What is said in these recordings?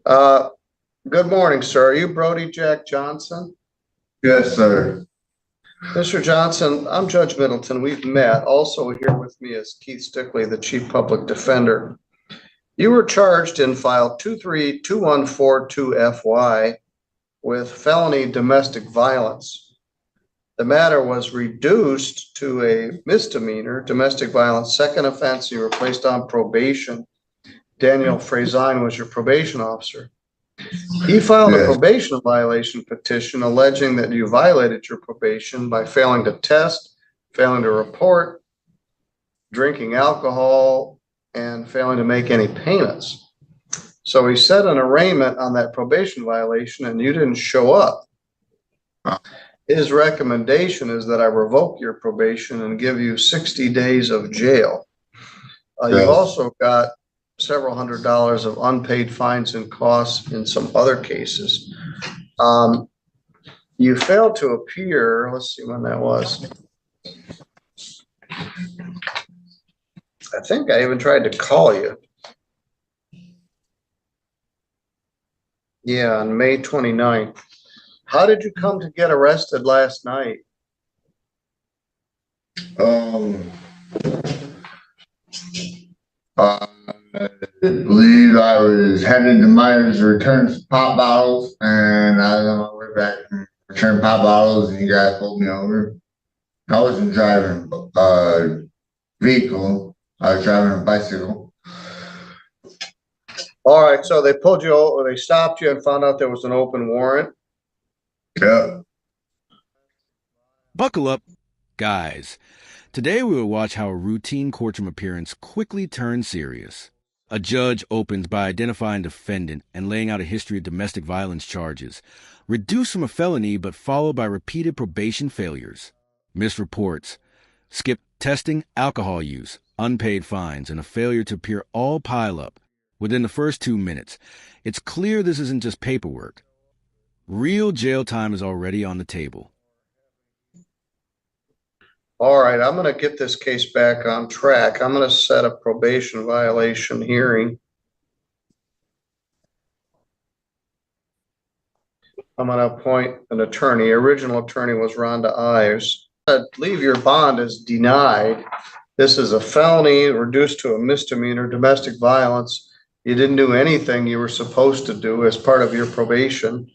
Uh, Good morning, sir. Are you Brody Jack Johnson? Yes, sir. Mr. Johnson, I'm Judge Middleton. We've met. Also here with me is Keith Stickley, the Chief Public Defender. You were charged in file 232142FY with felony domestic violence. The matter was reduced to a misdemeanor, domestic violence, second offense. You were placed on probation. Daniel Frazine was your probation officer. He filed a Yes. probation violation petition alleging that you violated your probation by failing to test, failing to report, drinking alcohol, and failing to make any payments. So he set an arraignment on that probation violation and you didn't show up. His recommendation is that I revoke your probation and give you 60 days of jail. You've Yes. also got several $100s of unpaid fines and costs in some other cases. You failed to appear. Let's see when that was. I think I even tried to call you. Yeah, on May 29th. How did you come to get arrested last night? Um, I believe I was headed to Myers to return some pop bottles, and I was on my way back and return pop bottles, and you guys pulled me over. I wasn't driving a vehicle. I was driving a bicycle. All right, so they pulled you over, they stopped you and found out there was an open warrant. Yep. Buckle up, guys. Today we will watch how a routine courtroom appearance quickly turns serious. A judge opens by identifying defendant and laying out a history of domestic violence charges, reduced from a felony but followed by repeated probation failures, missed reports, skipped testing, alcohol use, unpaid fines, and a failure to appear all pile up within the first 2 minutes. It's clear this isn't just paperwork. Real jail time is already on the table. All right, I'm going to get this case back on track. I'm going to set a probation violation hearing. I'm going to appoint an attorney. Original attorney was Rhonda Ives. I believe your bond is denied. This is a felony reduced to a misdemeanor, domestic violence. You didn't do anything you were supposed to do as part of your probation.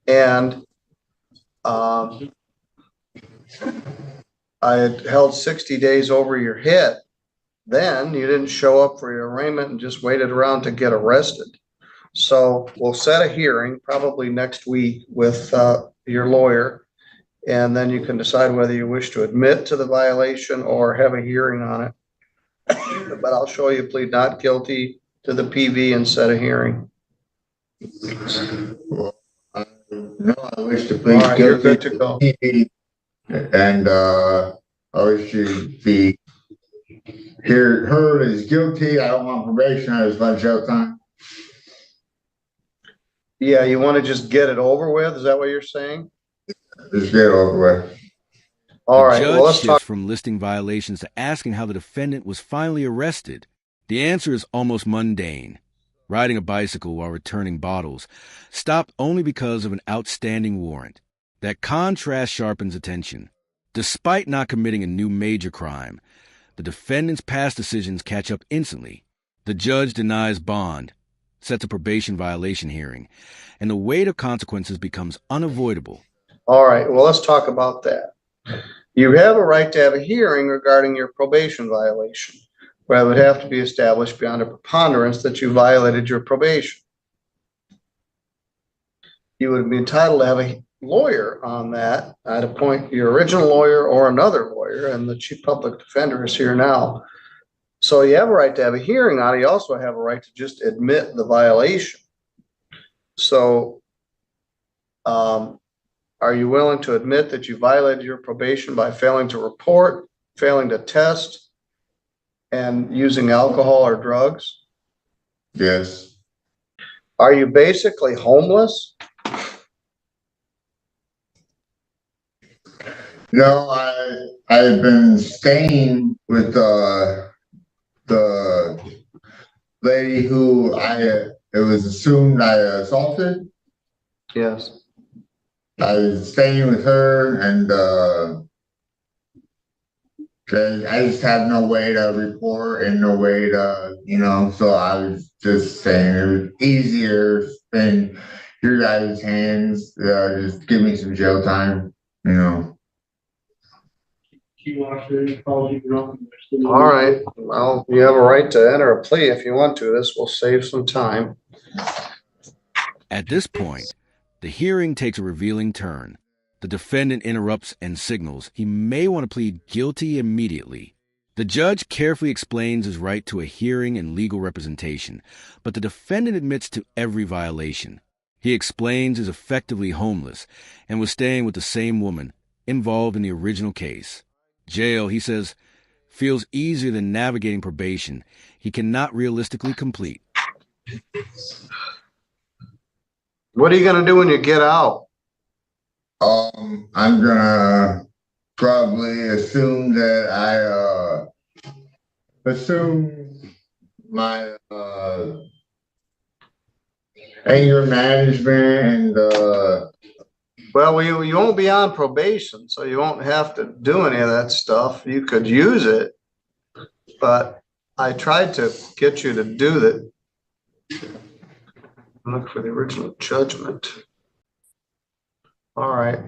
And I had held 60 days over your head. Then you didn't show up for your arraignment and just waited around to get arrested. So we'll set a hearing probably next week with your lawyer, and then you can decide whether you wish to admit to the violation or have a hearing on it. But I'll show you plead not guilty to the PV and set a hearing. Well, no, I wish to All plead right, you're guilty good to go. and I wish to be heard as guilty. I don't want probation. I just want jail time. Yeah, you want to just get it over with? Is that what you're saying? Just get it over with. All The right, judge well, let's shifts talk. from listing violations to asking how the defendant was finally arrested. The answer is almost mundane. Riding a bicycle while returning bottles, stopped only because of an outstanding warrant. That contrast sharpens attention. Despite not committing a new major crime, the defendant's past decisions catch up instantly. The judge denies bond, sets a probation violation hearing, and the weight of consequences becomes unavoidable. All right, well, let's talk about that. You have a right to have a hearing regarding your probation violation, where it would have to be established beyond a preponderance that you violated your probation. You would be entitled to have a lawyer on that. I'd appoint your original lawyer or another lawyer, and the chief public defender is here now. So you have a right to have a hearing on it. You also have a right to just admit the violation. So, are you willing to admit that you violated your probation by failing to report, failing to test, and using alcohol or drugs? Yes. Are you basically homeless? No, I've been staying with the lady who I it was assumed I assaulted. Yes. I was staying with her, and I just had no way to report and no way to, so I was just saying it was easier than your guys' hands. Just give me some jail time, you know. All right. Well, you have a right to enter a plea if you want to. This will save some time. At this point, the hearing takes a revealing turn. The defendant interrupts and signals he may want to plead guilty immediately. The judge carefully explains his right to a hearing and legal representation, but the defendant admits to every violation. He explains he's effectively homeless and was staying with the same woman involved in the original case. Jail, he says, feels easier than navigating probation he cannot realistically complete. What are you going to do when you get out? I'm gonna probably assume that assume my anger management and Well, you won't be on probation, so you won't have to do any of that stuff. You could use it, but I tried to get you to do that. Look for the original judgment. All right.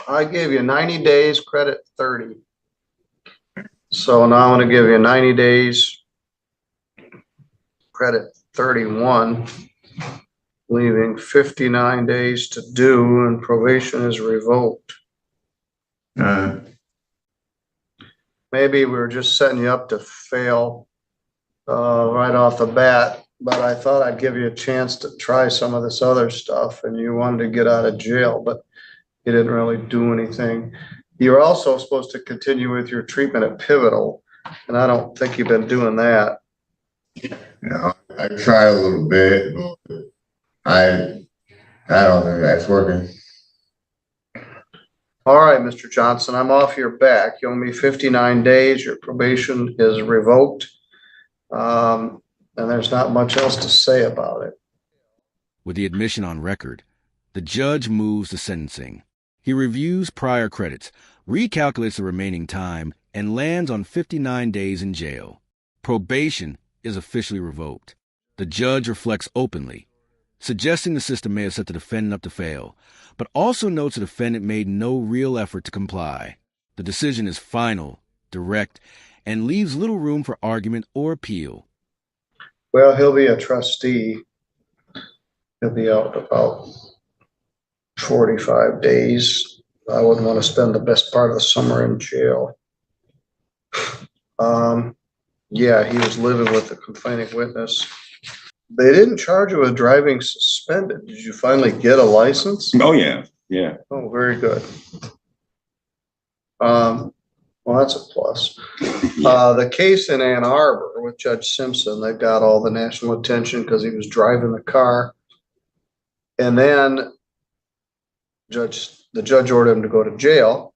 I gave you 90 days, credit 30. So now I'm going to give you 90 days, credit 31, leaving 59 days to do, and probation is revoked. Maybe we were just setting you up to fail right off the bat, but I thought I'd give you a chance to try some of this other stuff, and you wanted to get out of jail, but you didn't really do anything. You're also supposed to continue with your treatment at Pivotal, and I don't think you've been doing that. I tried a little bit, but I don't think that's working. All right, Mr. Johnson, I'm off your back. You owe me 59 days. Your probation is revoked. And there's not much else to say about it. With the admission on record, the judge moves to sentencing. He reviews prior credits, recalculates the remaining time, and lands on 59 days in jail. Probation is officially revoked. The judge reflects openly, suggesting the system may have set the defendant up to fail, but also notes the defendant made no real effort to comply. The decision is final, direct, and leaves little room for argument or appeal. Well, he'll be a trustee. He'll be out about 45 days. I wouldn't want to spend the best part of the summer in jail. Yeah, he was living with the complaining witness. They didn't charge you with driving suspended. Did you finally get a license? Oh, yeah. Yeah. Oh, very good. Well, that's a plus. The case in Ann Arbor with Judge Simpson, they got all the national attention because he was driving the car. And then the judge ordered him to go to jail.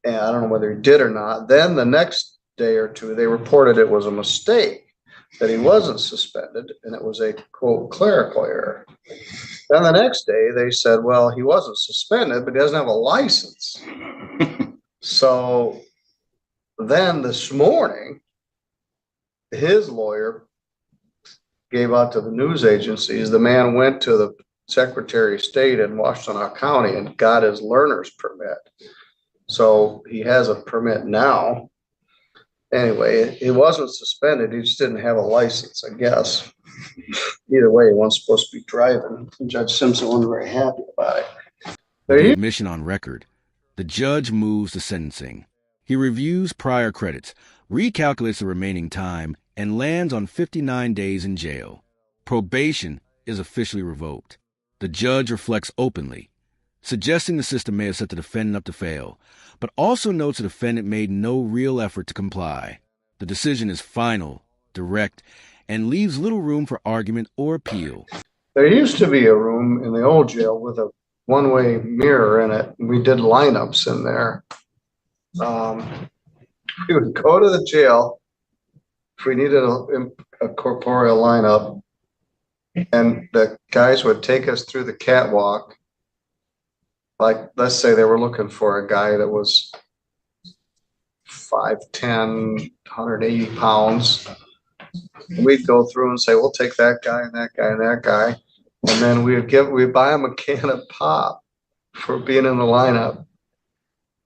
And I don't know whether he did or not. Then the next day or two, they reported it was a mistake, that he wasn't suspended, and it was a, quote, clerical error. Then the next day, they said, well, he wasn't suspended, but he doesn't have a license. So then this morning, his lawyer gave out to the news agencies. The man went to the Secretary of State in Washtenaw County and got his learner's permit. So he has a permit now. Anyway, he wasn't suspended. He just didn't have a license, I guess. Either way, he wasn't supposed to be driving. Judge Simpson wasn't very happy about it. With the admission on record, the judge moves to sentencing. He reviews prior credits, recalculates the remaining time, and lands on 59 days in jail. Probation is officially revoked. The judge reflects openly, suggesting the system may have set the defendant up to fail, but also notes the defendant made no real effort to comply. The decision is final, direct, and leaves little room for argument or appeal. There used to be a room in the old jail with a one-way mirror in it. We did lineups in there. We would go to the jail, if we needed a corporeal lineup, and the guys would take us through the catwalk. Like, let's say they were looking for a guy that was 5'10", 180 pounds. We'd go through and say, we'll take that guy and that guy and that guy. And then we'd buy them a can of pop for being in the lineup.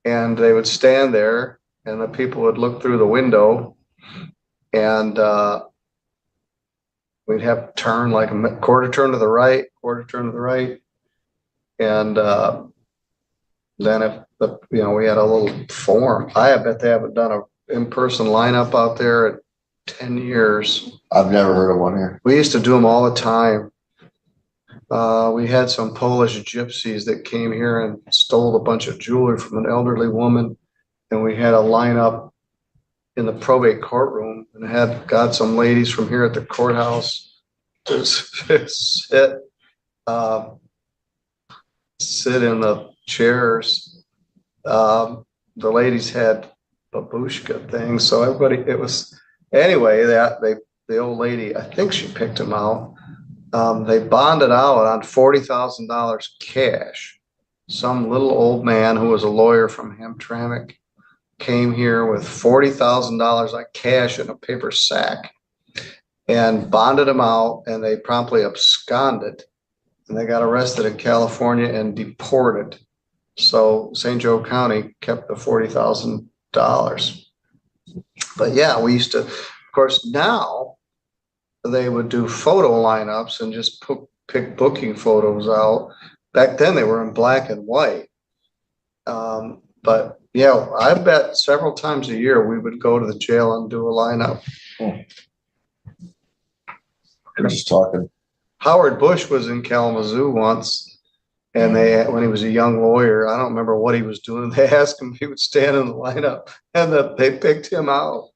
And they would stand there and the people would look through the window, and we'd have to turn like a quarter turn to the right, quarter turn to the right. And then if we had a little form. I bet they haven't done an in-person lineup out there in 10 years. I've never heard of one here. We used to do them all the time. We had some Polish gypsies that came here and stole a bunch of jewelry from an elderly woman. And we had a lineup in the probate courtroom and got some ladies from here at the courthouse to sit in the chairs. The ladies had babushka things, so anyway, the old lady, I think she picked them out. They bonded out on $40,000 cash. Some little old man who was a lawyer from Hamtramck came here with $40,000 like cash in a paper sack and bonded them out, and they promptly absconded, and they got arrested in California and deported. So St. Joe County kept the $40,000. But yeah, we used to, of course, now they would do photo lineups and just pick booking photos out. Back then they were in black and white. But yeah, I bet several times a year we would go to the jail and do a lineup. We're just talking. Howard Bush was in Kalamazoo once, and when he was a young lawyer, I don't remember what he was doing. They asked him if he would stand in the lineup, and they picked him out.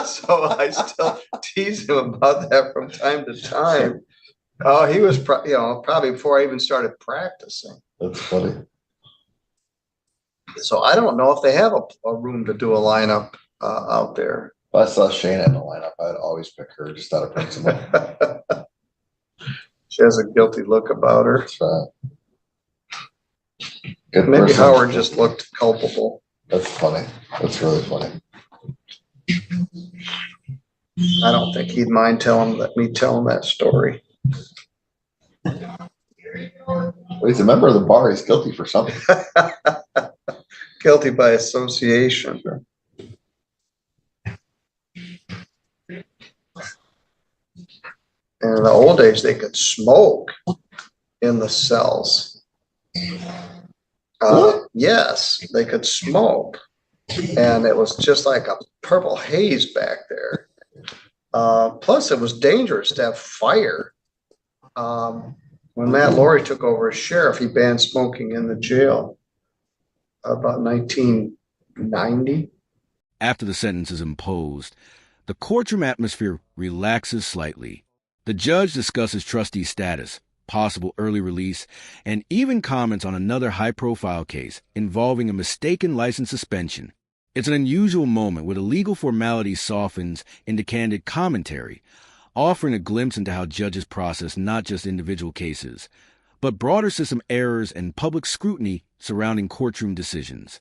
So I still tease him about that from time to time. Oh, he was probably before I even started practicing. That's funny. So I don't know if they have a room to do a lineup out there. If I saw Shayna in the lineup, I'd always pick her just out of principle. She has a guilty look about her. That's right. Good Maybe person. Howard just looked culpable. That's funny. That's really funny. I don't think he'd mind me telling that story. Well, he's a member of the bar. He's guilty for something. Guilty by association. Sure. And in the old days, they could smoke in the cells. Yes, they could smoke. And it was just like a purple haze back there. Plus, it was dangerous to have fire. When Matt Laurie took over as sheriff, he banned smoking in the jail about 1990. After the sentence is imposed, the courtroom atmosphere relaxes slightly. The judge discusses trustee status, possible early release, and even comments on another high-profile case involving a mistaken license suspension. It's an unusual moment where the legal formality softens into candid commentary, offering a glimpse into how judges process not just individual cases, but broader system errors and public scrutiny surrounding courtroom decisions.